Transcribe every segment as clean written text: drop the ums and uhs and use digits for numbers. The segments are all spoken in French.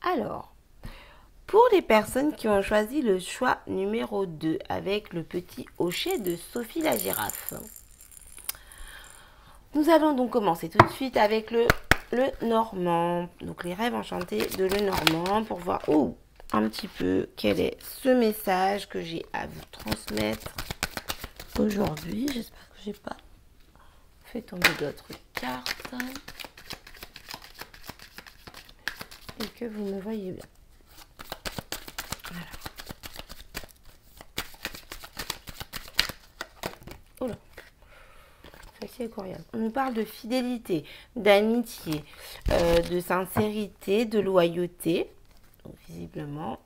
Alors, pour les personnes qui ont choisi le choix numéro 2 avec le petit hochet de Sophie la girafe, nous allons donc commencer tout de suite avec le Normand. Donc les rêves enchantés de le Normand pour voir un petit peu quel est ce message que j'ai à vous transmettre aujourd'hui. J'espère que j'ai pas fait tomber d'autres cartes et que vous me voyez bien. Voilà. Oula. C'est incroyable. On nous parle de fidélité, d'amitié, de sincérité, de loyauté. Donc, visiblement.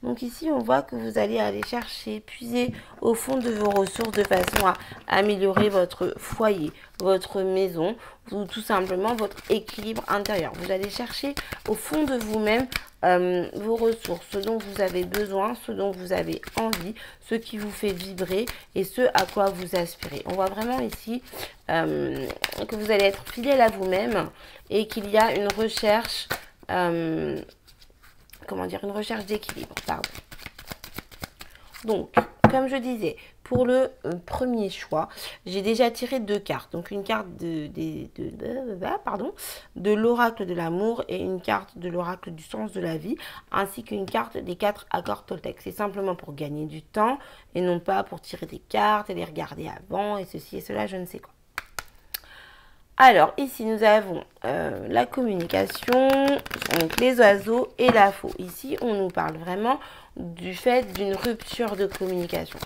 Donc ici, on voit que vous allez aller chercher, puiser au fond de vos ressources de façon à améliorer votre foyer, votre maison ou tout simplement votre équilibre intérieur. Vous allez chercher au fond de vous-même vos ressources, ce dont vous avez besoin, ce dont vous avez envie, ce qui vous fait vibrer et ce à quoi vous aspirez. On voit vraiment ici que vous allez être fidèle à vous-même et qu'il y a une recherche... une recherche d'équilibre, pardon. Donc, comme je disais, pour le premier choix, j'ai déjà tiré 2 cartes. Donc, une carte de l'oracle de l'amour et une carte de l'oracle du sens de la vie, ainsi qu'une carte des 4 accords Toltec. C'est simplement pour gagner du temps et non pas pour tirer des cartes et les regarder avant et ceci et cela, je ne sais quoi. Alors, ici, nous avons la communication, donc les oiseaux et la faux. Ici, on nous parle vraiment du fait d'une rupture de communication.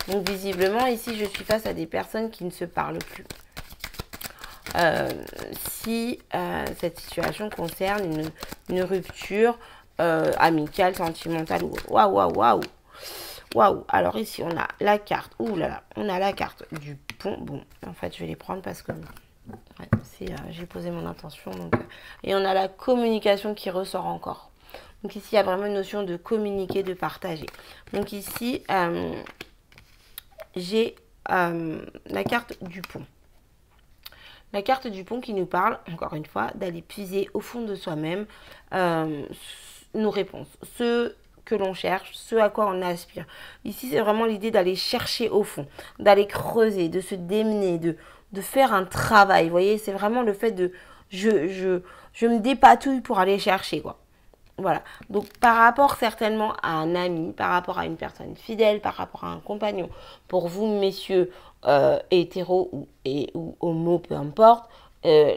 Donc, visiblement, ici, je suis face à des personnes qui ne se parlent plus. Si cette situation concerne une rupture amicale, sentimentale ou... Waouh. Alors, ici, on a la carte. Ouh là là, on a la carte du pont. Bon, en fait, je vais les prendre parce que... Ouais, j'ai posé mon intention. Donc, et on a la communication qui ressort encore. Donc ici, il y a vraiment une notion de communiquer, de partager. Donc ici, j'ai la carte du pont. La carte du pont qui nous parle, encore une fois, d'aller puiser au fond de soi-même nos réponses. Ce que l'on cherche, ce à quoi on aspire. Ici, c'est vraiment l'idée d'aller chercher au fond, d'aller creuser, de se démener, de faire un travail. Vous voyez, c'est vraiment le fait de... Je me dépatouille pour aller chercher, quoi. Voilà. Donc, par rapport certainement à un ami, par rapport à une personne fidèle, par rapport à un compagnon, pour vous, messieurs, hétéros ou homo, peu importe,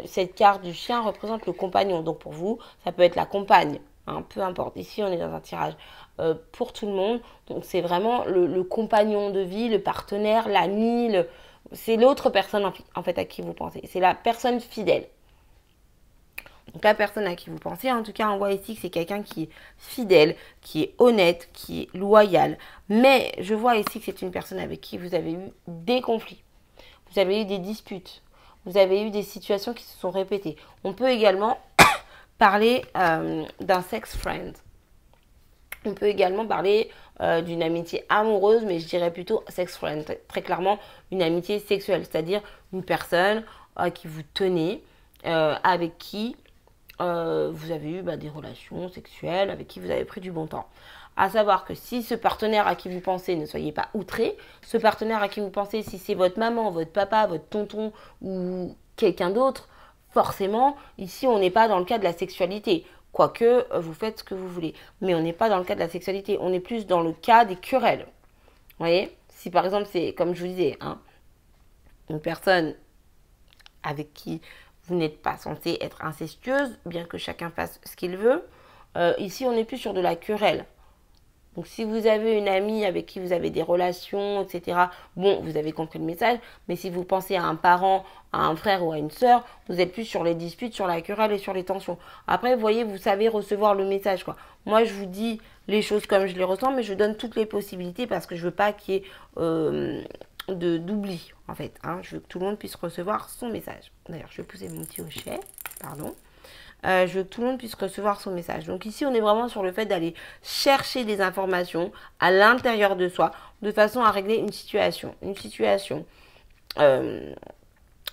cette carte du chien représente le compagnon. Donc, pour vous, ça peut être la compagne. Hein, peu importe. Ici, on est dans un tirage pour tout le monde. Donc, c'est vraiment le compagnon de vie, le partenaire, l'ami, c'est l'autre personne en fait à qui vous pensez. C'est la personne fidèle. Donc la personne à qui vous pensez, en tout cas, on voit ici que c'est quelqu'un qui est fidèle, qui est honnête, qui est loyal. Mais je vois ici que c'est une personne avec qui vous avez eu des conflits. Vous avez eu des disputes. Vous avez eu des situations qui se sont répétées. On peut également parler d'un sex friend. On peut également parler d'une amitié amoureuse, mais je dirais plutôt sex friend. Très clairement, une amitié sexuelle, c'est-à-dire une personne à qui vous tenez, avec qui vous avez eu des relations sexuelles, avec qui vous avez pris du bon temps. À savoir que si ce partenaire à qui vous pensez, ne soyez pas outré, ce partenaire à qui vous pensez, si c'est votre maman, votre papa, votre tonton ou quelqu'un d'autre, forcément, ici, on n'est pas dans le cas de la sexualité. Quoique, vous faites ce que vous voulez. Mais on n'est pas dans le cas de la sexualité. On est plus dans le cas des querelles. Vous voyez? Si par exemple, c'est, comme je vous disais, hein, une personne avec qui vous n'êtes pas censé être incestueuse, bien que chacun fasse ce qu'il veut, ici, on n'est plus sur de la querelle. Donc, si vous avez une amie avec qui vous avez des relations, etc., bon, vous avez compris le message, mais si vous pensez à un parent, à un frère ou à une sœur, vous êtes plus sur les disputes, sur la querelle et sur les tensions. Après, vous voyez, vous savez recevoir le message, quoi. Moi, je vous dis les choses comme je les ressens, mais je donne toutes les possibilités parce que je veux pas qu'il y ait d'oubli, en fait. Hein. Je veux que tout le monde puisse recevoir son message. D'ailleurs, je vais pousser mon petit hochet, pardon. Je veux que tout le monde puisse recevoir son message. Donc ici, on est vraiment sur le fait d'aller chercher des informations à l'intérieur de soi, de façon à régler une situation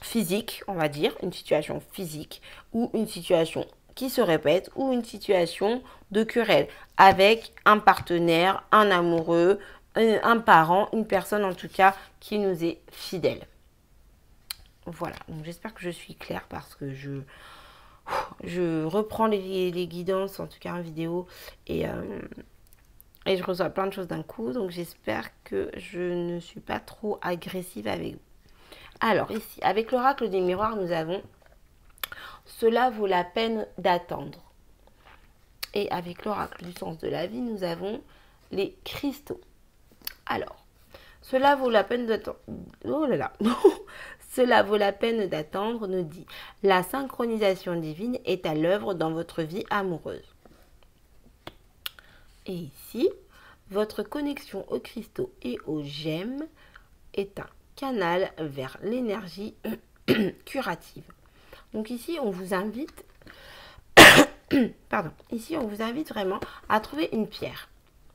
physique, on va dire, une situation physique ou une situation qui se répète ou une situation de querelle avec un partenaire, un amoureux, un parent, une personne en tout cas qui nous est fidèle. Voilà, donc j'espère que je suis claire parce que je reprends les guidances, en tout cas en vidéo, et je reçois plein de choses d'un coup. Donc j'espère que je ne suis pas trop agressive avec vous. Alors ici, avec l'oracle des miroirs, nous avons « Cela vaut la peine d'attendre ». Et avec l'oracle du sens de la vie, nous avons les cristaux. Alors, cela vaut la peine d'attendre. Oh là là. Cela vaut la peine d'attendre, nous dit. La synchronisation divine est à l'œuvre dans votre vie amoureuse. Et ici, votre connexion aux cristaux et aux gemmes est un canal vers l'énergie curative. Donc ici, on vous invite, ici, on vous invite vraiment à trouver une pierre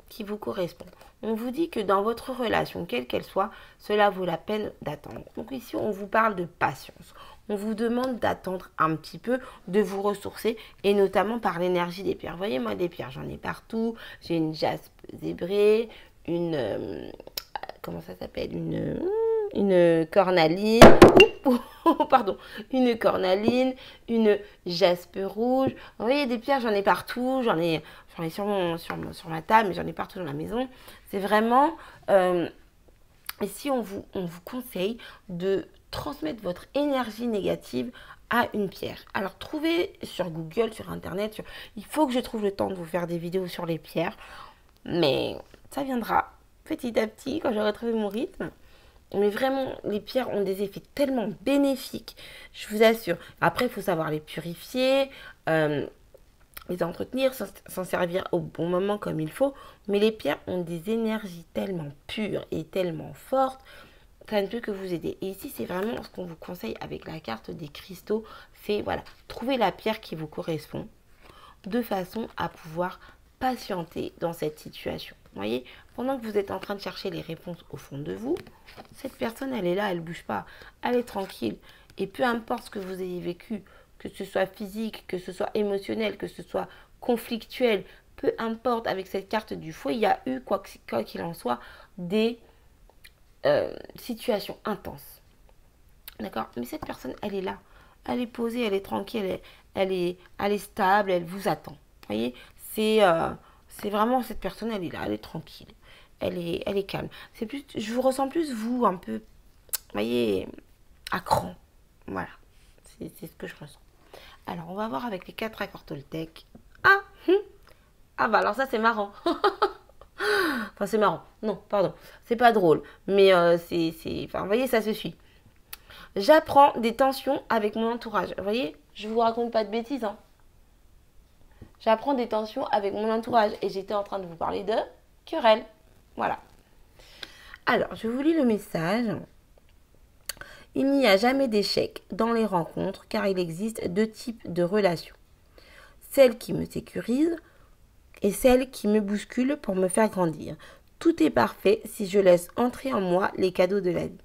qui vous correspond. On vous dit que dans votre relation, quelle qu'elle soit, cela vaut la peine d'attendre. Donc ici, on vous parle de patience. On vous demande d'attendre un petit peu, de vous ressourcer, et notamment par l'énergie des pierres. Vous voyez, moi, des pierres, j'en ai partout. J'ai une jaspe zébrée, une... comment ça s'appelle? Une cornaline. Pardon, une cornaline, une jaspe rouge. Vous voyez, des pierres, j'en ai partout. J'en ai sur ma table, mais j'en ai partout dans la maison. C'est vraiment... ici, on vous conseille de transmettre votre énergie négative à une pierre. Alors, trouvez sur Google, sur Internet. Il faut que je trouve le temps de vous faire des vidéos sur les pierres. Mais ça viendra petit à petit quand j'aurai trouvé mon rythme. Mais vraiment, les pierres ont des effets tellement bénéfiques, je vous assure. Après, il faut savoir les purifier, les entretenir, s'en servir au bon moment comme il faut. Mais les pierres ont des énergies tellement pures et tellement fortes, ça ne peut que vous aider. Et ici, c'est vraiment ce qu'on vous conseille avec la carte des cristaux. C'est, voilà, trouver la pierre qui vous correspond de façon à pouvoir patienter dans cette situation. Vous voyez, pendant que vous êtes en train de chercher les réponses au fond de vous, cette personne, elle est là, elle ne bouge pas, elle est tranquille. Et peu importe ce que vous ayez vécu, que ce soit physique, que ce soit émotionnel, que ce soit conflictuel, peu importe, avec cette carte du fou, il y a eu, quoi qu'il en soit, des situations intenses. D'accord? Mais cette personne, elle est là. Elle est posée, elle est tranquille, elle est stable, elle vous attend. Vous voyez, c'est vraiment cette personne, elle est là, elle est tranquille, elle est calme. C'est plus, je vous ressens plus vous un peu, vous voyez, à cran. Voilà, c'est ce que je ressens. Alors, on va voir avec les 4 accords Toltec. Ah bah alors ça c'est marrant. Enfin c'est marrant. Non, pardon, c'est pas drôle, mais enfin vous voyez, ça se suit. J'apprends des tensions avec mon entourage. Vous voyez, je vous raconte pas de bêtises, hein. J'apprends des tensions avec mon entourage. Et j'étais en train de vous parler de querelle. Voilà. Alors, je vous lis le message. Il n'y a jamais d'échec dans les rencontres car il existe 2 types de relations. Celle qui me sécurise et celle qui me bouscule pour me faire grandir. Tout est parfait si je laisse entrer en moi les cadeaux de la vie.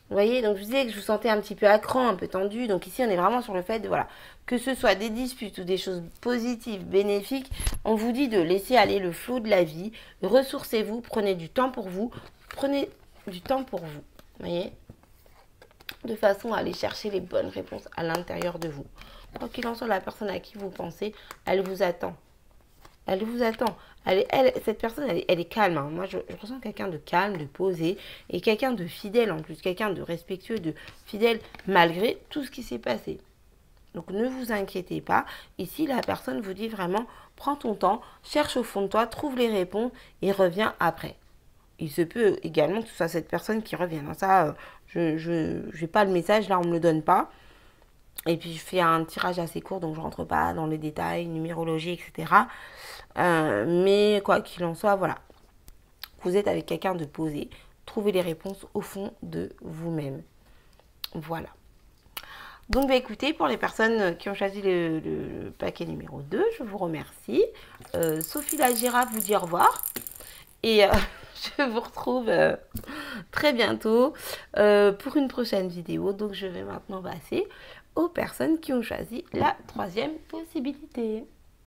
Vous voyez, donc je vous disais que je vous sentais un petit peu à cran, un peu tendu. Donc ici, on est vraiment sur le fait de, voilà, que ce soit des disputes ou des choses positives, bénéfiques, on vous dit de laisser aller le flot de la vie. Ressourcez-vous, prenez du temps pour vous. Prenez du temps pour vous, vous voyez, de façon à aller chercher les bonnes réponses à l'intérieur de vous. Quoi qu'il en soit, la personne à qui vous pensez, elle vous attend. Elle vous attend. Cette personne, elle est calme. Hein. Moi, je ressens quelqu'un de calme, de posé, et quelqu'un de fidèle en plus, quelqu'un de respectueux, de fidèle, malgré tout ce qui s'est passé. Donc, ne vous inquiétez pas. Ici, la personne vous dit vraiment, prends ton temps, cherche au fond de toi, trouve les réponses, et reviens après. Il se peut également que ce soit cette personne qui revienne. Hein. Ça, je n'ai pas le message, là, on ne me le donne pas. Et puis, je fais un tirage assez court, donc je ne rentre pas dans les détails, numérologie, etc. Mais quoi qu'il en soit, voilà. Vous êtes avec quelqu'un de posé. Trouvez les réponses au fond de vous-même. Voilà. Donc, bah, écoutez, pour les personnes qui ont choisi le paquet numéro 2, je vous remercie. Sophie la girafe vous dit au revoir. Et je vous retrouve très bientôt pour une prochaine vidéo. Donc, je vais maintenant passer aux personnes qui ont choisi la troisième possibilité.